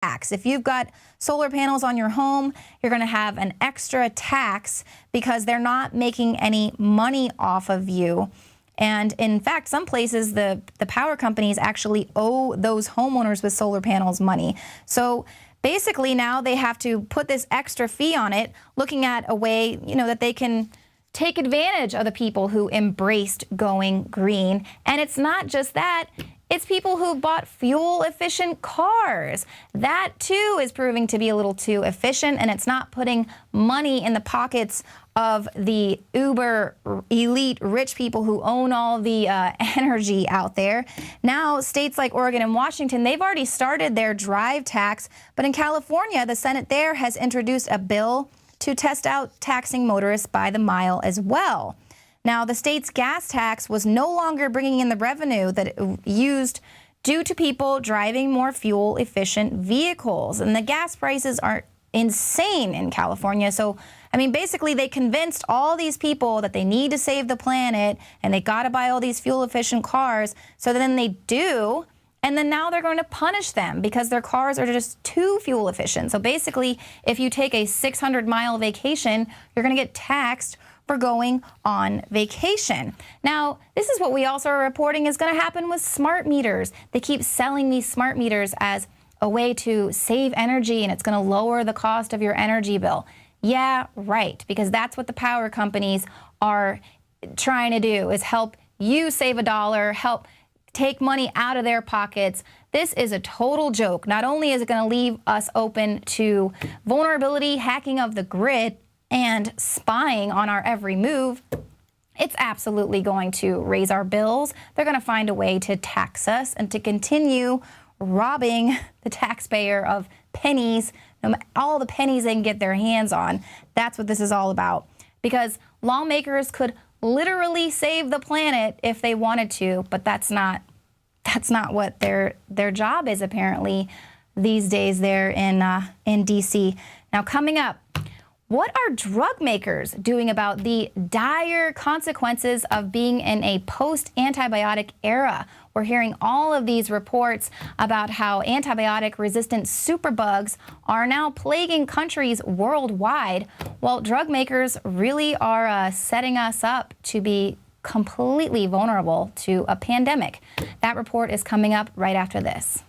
tax. If you've got solar panels on your home, you're going to have an extra tax because they're not making any money off of you. And in fact, some places, the power companies actually owe those homeowners with solar panels money. So basically now they have to put this extra fee on it, looking at a way, that they can take advantage of the people who embraced going green. And it's not just that. It's people who bought fuel-efficient cars. That, too, is proving to be a little too efficient, and it's not putting money in the pockets of the uber elite rich people who own all the energy out there. Now, states like Oregon and Washington, they've already started their drive tax, but in California, the Senate there has introduced a bill to test out taxing motorists by the mile as well. Now, the state's gas tax was no longer bringing in the revenue that it used due to people driving more fuel-efficient vehicles. And the gas prices are insane in California. So, basically, they convinced all these people that they need to save the planet and they got to buy all these fuel-efficient cars. So then they do. And then now they're going to punish them because their cars are just too fuel efficient. So basically, if you take a 600-mile vacation, you're going to get taxed for going on vacation. Now, this is what we also are reporting is going to happen with smart meters. They keep selling these smart meters as a way to save energy, and it's going to lower the cost of your energy bill. Yeah, right, because that's what the power companies are trying to do, is help you save a dollar, help take money out of their pockets. This is a total joke. Not only is it going to leave us open to vulnerability, hacking of the grid, and spying on our every move, it's absolutely going to raise our bills. They're going to find a way to tax us and to continue robbing the taxpayer of pennies, all the pennies they can get their hands on. That's what this is all about. Because lawmakers could literally save the planet if they wanted to, but that's not what their job is apparently these days there in D.C. Now, coming up, what are drug makers doing about the dire consequences of being in a post-antibiotic era? We're hearing all of these reports about how antibiotic-resistant superbugs are now plaguing countries worldwide, while drug makers really are setting us up to be completely vulnerable to a pandemic. That report is coming up right after this.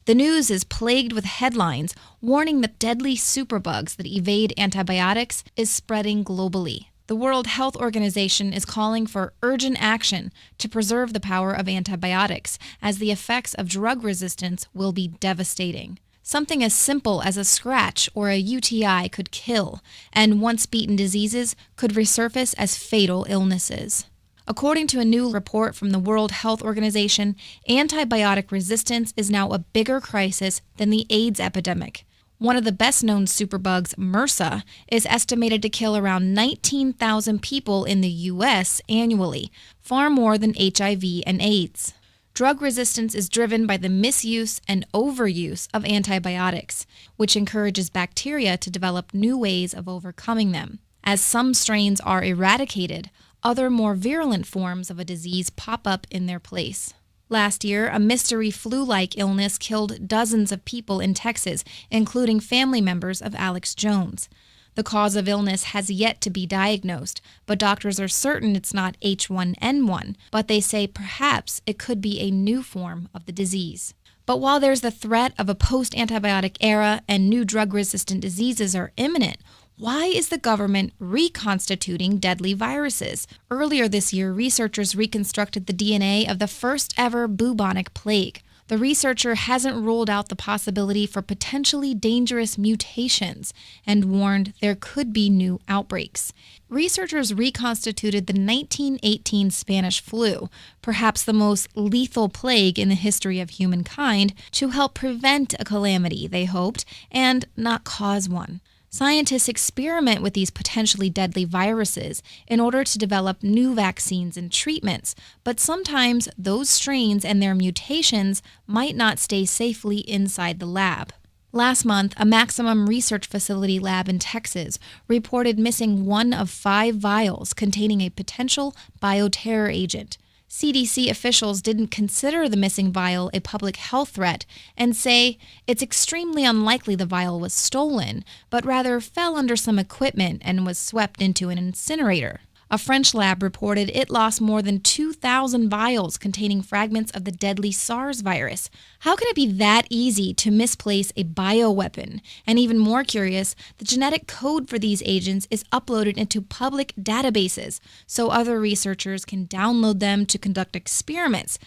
The news is plagued with headlines warning that deadly superbugs that evade antibiotics is spreading globally. The World Health Organization is calling for urgent action to preserve the power of antibiotics, as the effects of drug resistance will be devastating. Something as simple as a scratch or a UTI could kill, and once-beaten diseases could resurface as fatal illnesses. According to a new report from the World Health Organization, antibiotic resistance is now a bigger crisis than the AIDS epidemic. One of the best-known superbugs, MRSA, is estimated to kill around 19,000 people in the U.S. annually, far more than HIV and AIDS. Drug resistance is driven by the misuse and overuse of antibiotics, which encourages bacteria to develop new ways of overcoming them. As some strains are eradicated, other more virulent forms of a disease pop up in their place. Last year, a mystery flu-like illness killed dozens of people in Texas, including family members of Alex Jones. The cause of illness has yet to be diagnosed, but doctors are certain it's not H1N1, but they say perhaps it could be a new form of the disease. But while there's the threat of a post-antibiotic era and new drug-resistant diseases are imminent, why is the government reconstituting deadly viruses? Earlier this year, researchers reconstructed the DNA of the first ever bubonic plague. The researcher hasn't ruled out the possibility for potentially dangerous mutations and warned there could be new outbreaks. Researchers reconstituted the 1918 Spanish flu, perhaps the most lethal plague in the history of humankind, to help prevent a calamity, they hoped, and not cause one. Scientists experiment with these potentially deadly viruses in order to develop new vaccines and treatments, but sometimes those strains and their mutations might not stay safely inside the lab. Last month, a Maximum Research Facility lab in Texas reported missing one of 5 vials containing a potential bioterror agent. CDC officials didn't consider the missing vial a public health threat and say it's extremely unlikely the vial was stolen, but rather fell under some equipment and was swept into an incinerator. A French lab reported it lost more than 2,000 vials containing fragments of the deadly SARS virus. How can it be that easy to misplace a bioweapon? And even more curious, the genetic code for these agents is uploaded into public databases so other researchers can download them to conduct experiments.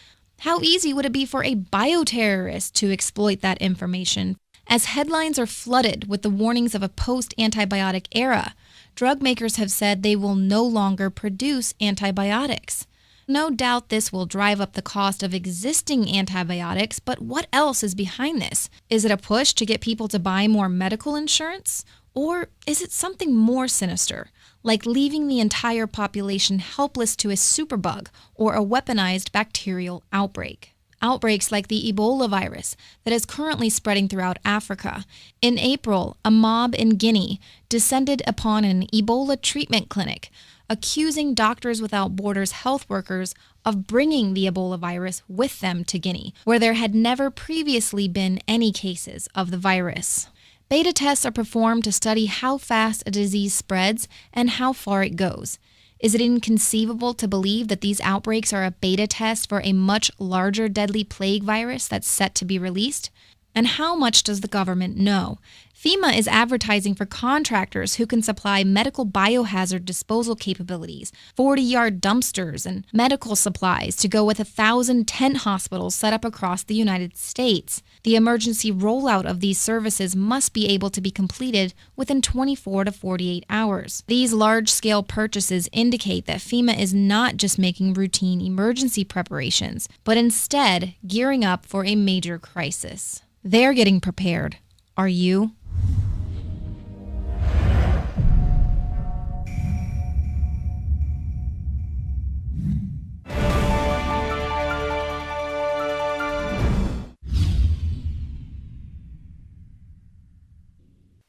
How easy would it be for a bioterrorist to exploit that information? As headlines are flooded with the warnings of a post-antibiotic era, drug makers have said they will no longer produce antibiotics. No doubt this will drive up the cost of existing antibiotics, but what else is behind this? Is it a push to get people to buy more medical insurance? Or is it something more sinister, like leaving the entire population helpless to a superbug or a weaponized bacterial outbreak? Outbreaks like the Ebola virus that is currently spreading throughout Africa. In April, a mob in Guinea descended upon an Ebola treatment clinic, accusing Doctors Without Borders health workers of bringing the Ebola virus with them to Guinea, where there had never previously been any cases of the virus. Beta tests are performed to study how fast a disease spreads and how far it goes. Is it inconceivable to believe that these outbreaks are a beta test for a much larger deadly plague virus that's set to be released? And how much does the government know? FEMA is advertising for contractors who can supply medical biohazard disposal capabilities, 40-yard dumpsters, and medical supplies to go with 1,000 tent hospitals set up across the United States. The emergency rollout of these services must be able to be completed within 24 to 48 hours. These large-scale purchases indicate that FEMA is not just making routine emergency preparations, but instead gearing up for a major crisis. They're getting prepared. Are you?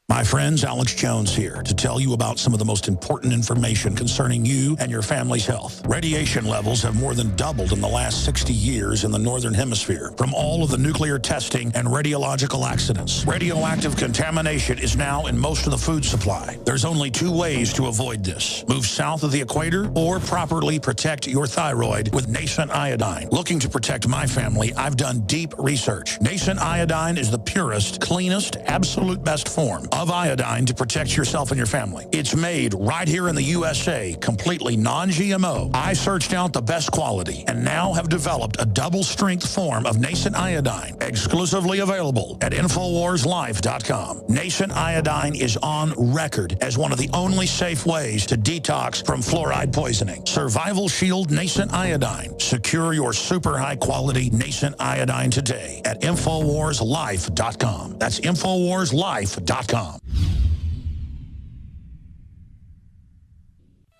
My friends, Alex Jones here to tell you about some of the most important information concerning you and your family's health. Radiation levels have more than doubled in the last 60 years in the Northern Hemisphere from all of the nuclear testing and radiological accidents. Radioactive contamination is now in most of the food supply. There's only two ways to avoid this. Move south of the equator or properly protect your thyroid with nascent iodine. Looking to protect my family, I've done deep research. Nascent iodine is the purest, cleanest, absolute best form of iodine to protect yourself and your family. It's made right here in the USA, completely non-GMO. I searched out the best quality and now have developed a double-strength form of nascent iodine, exclusively available at INFOWARSLife.com. Nascent iodine is on record as one of the only safe ways to detox from fluoride poisoning. Survival Shield Nascent Iodine. Secure your super high-quality nascent iodine today at INFOWARSLife.com. That's INFOWARSLife.com.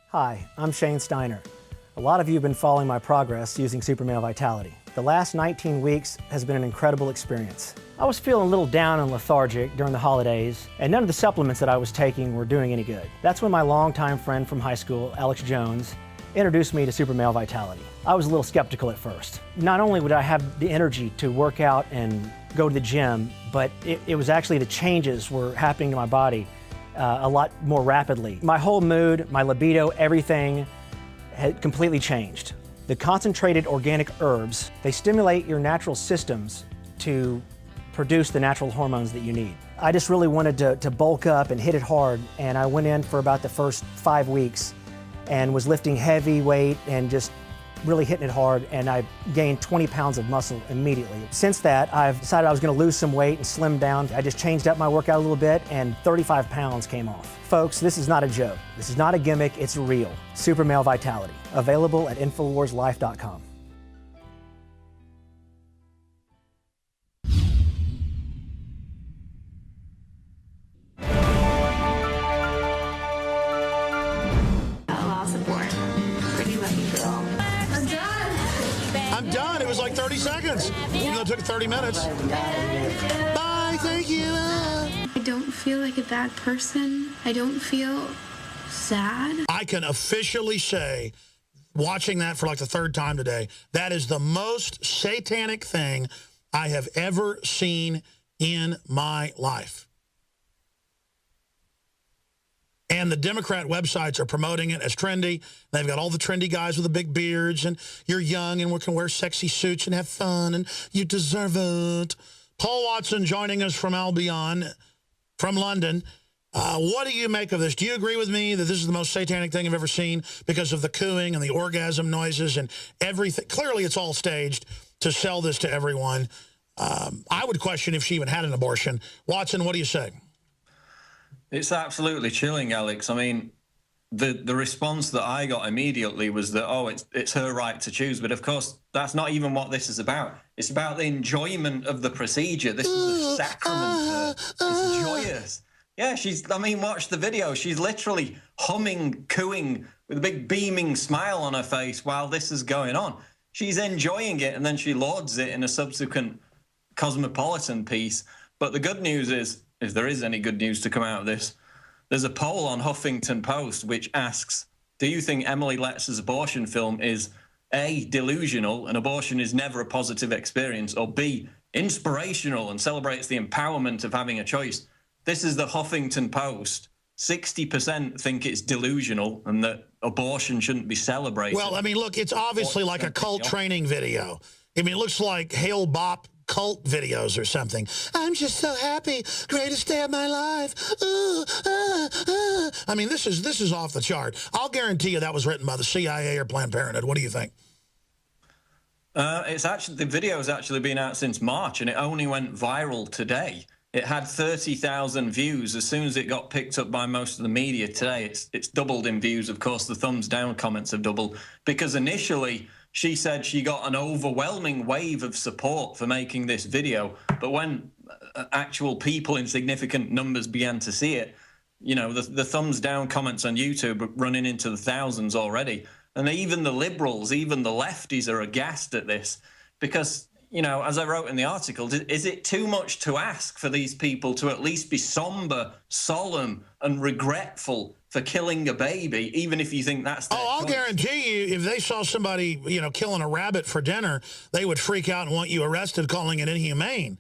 Hi, I'm Shane Steiner. A lot of you have been following my progress using Super Male Vitality. The last 19 weeks has been an incredible experience. I was feeling a little down and lethargic during the holidays, and none of the supplements that I was taking were doing any good. That's when my longtime friend from high school, Alex Jones, introduced me to Super Male Vitality. I was a little skeptical at first. Not only would I have the energy to work out and go to the gym, but it was actually the changes were happening to my body a lot more rapidly. My whole mood, my libido, everything had completely changed. The concentrated organic herbs, they stimulate your natural systems to produce the natural hormones that you need. I just really wanted to bulk up and hit it hard, and I went in for about the first 5 weeks and was lifting heavy weight and just really hitting it hard, and I gained 20 pounds of muscle immediately. Since that, I've decided I was gonna lose some weight and slim down. I just changed up my workout a little bit, and 35 pounds came off. Folks, this is not a joke. This is not a gimmick, it's real. Super Male Vitality, available at InfoWarsLife.com. I'm done. It was like 30 seconds. Even though it took 30 minutes. Bye. Thank you. I don't feel like a bad person. I don't feel sad. I can officially say watching that for like the third time today. That is the most satanic thing I have ever seen in my life. And the Democrat websites are promoting it as trendy. They've got all the trendy guys with the big beards, and you're young and we can wear sexy suits and have fun, and you deserve it. Paul Watson joining us from Albion, from London. What do you make of this? Do you agree with me that this is the most satanic thing I've ever seen because of the cooing and the orgasm noises and everything? Clearly, it's all staged to sell this to everyone. I would question if she even had an abortion. Watson, what do you say? It's absolutely chilling, Alex. I mean, the response that I got immediately was that, oh, it's her right to choose. But of course, that's not even what this is about. It's about the enjoyment of the procedure. This is a sacrament to her. It's joyous. Yeah, I mean, watch the video. She's literally humming, cooing with a big beaming smile on her face while this is going on. She's enjoying it, and then she lauds it in a subsequent Cosmopolitan piece. But the good news is, if there is any good news to come out of this, there's a poll on Huffington Post which asks, do you think Emily Letz's abortion film is A, delusional, and abortion is never a positive experience, or B, inspirational and celebrates the empowerment of having a choice? This is the Huffington Post. 60% think it's delusional and that abortion shouldn't be celebrated. Well, I mean, look, it's obviously like a cult training video. I mean, it looks like Hail Bop cult videos or something. I'm just so happy. Greatest day of my life. I mean, this is off the chart. I'll guarantee you that was written by the CIA or Planned Parenthood. What do you think? It's actually, the video has actually been out since March, and it only went viral today. It had 30,000 views as soon as it got picked up by most of the media today. It's doubled in views. Of course, the thumbs down comments have doubled because initially she said she got an overwhelming wave of support for making this video. But when actual people in significant numbers began to see it, you know, the thumbs down comments on YouTube are running into the thousands already. And even the liberals, even the lefties are aghast at this because, you know, as I wrote in the article, is it too much to ask for these people to at least be somber, solemn, and regretful for killing a baby, even if you think that's their I'll choice? guarantee you, if they saw somebody, you know, killing a rabbit for dinner, they would freak out and want you arrested, calling it inhumane.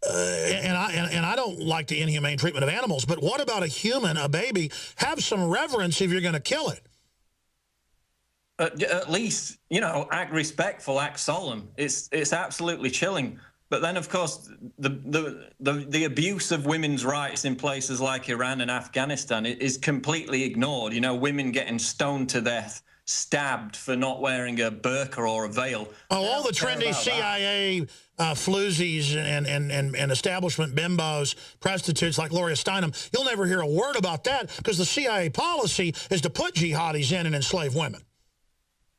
And I don't like the inhumane treatment of animals, but what about a human, a baby? Have some reverence if you're going to kill it. At least, you know, act respectful, act solemn. It's absolutely chilling. But then, of course, the abuse of women's rights in places like Iran and Afghanistan is completely ignored. You know, women getting stoned to death, stabbed for not wearing a burqa or a veil. Oh, all the trendy CIA floozies and establishment bimbos, prostitutes like Gloria Steinem, you'll never hear a word about that because the CIA policy is to put jihadis in and enslave women.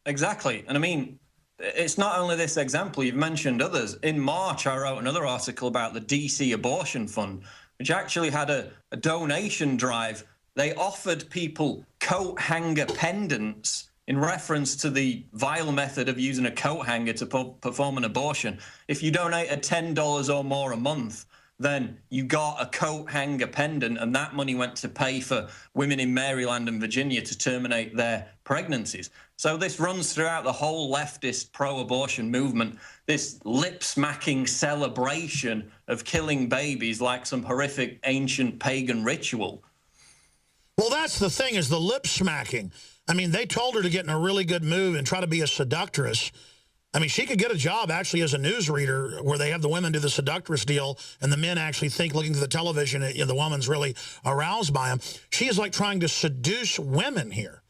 Exactly. And I mean, it's not only this example, you've mentioned others. In March, I wrote another article about the DC Abortion Fund, which actually had a donation drive. They offered people coat hanger pendants in reference to the vile method of using a coat hanger to perform an abortion. If you donated $10 or more a month, then you got a coat hanger pendant, and that money went to pay for women in Maryland and Virginia to terminate their pregnancies. So this runs throughout the whole leftist pro-abortion movement, this lip-smacking celebration of killing babies like some horrific ancient pagan ritual. Well, that's the thing, is the lip-smacking. I mean, they told her to get in a really good mood and try to be a seductress. I mean, she could get a job actually as a newsreader where they have the women do the seductress deal and the men actually think, looking through the television, the woman's really aroused by him. She is like trying to seduce women here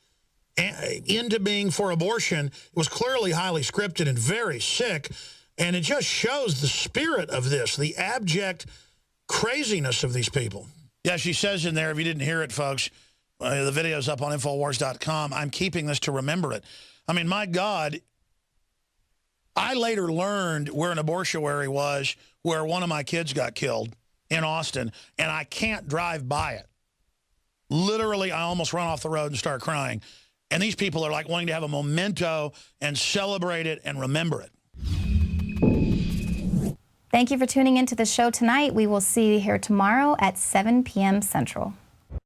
into being for abortion. It was clearly highly scripted and very sick, and it just shows the spirit of this, the abject craziness of these people. Yeah, she says in there, if you didn't hear it, folks, the video's up on INFOWARS.com. I'm keeping this to remember it. I mean, my God, I later learned where an abortuary was where one of my kids got killed in Austin, and I can't drive by it. Literally, I almost run off the road and start crying. And these people are like wanting to have a memento and celebrate it and remember it. Thank you for tuning into the show tonight. We will see you here tomorrow at 7 p.m. Central.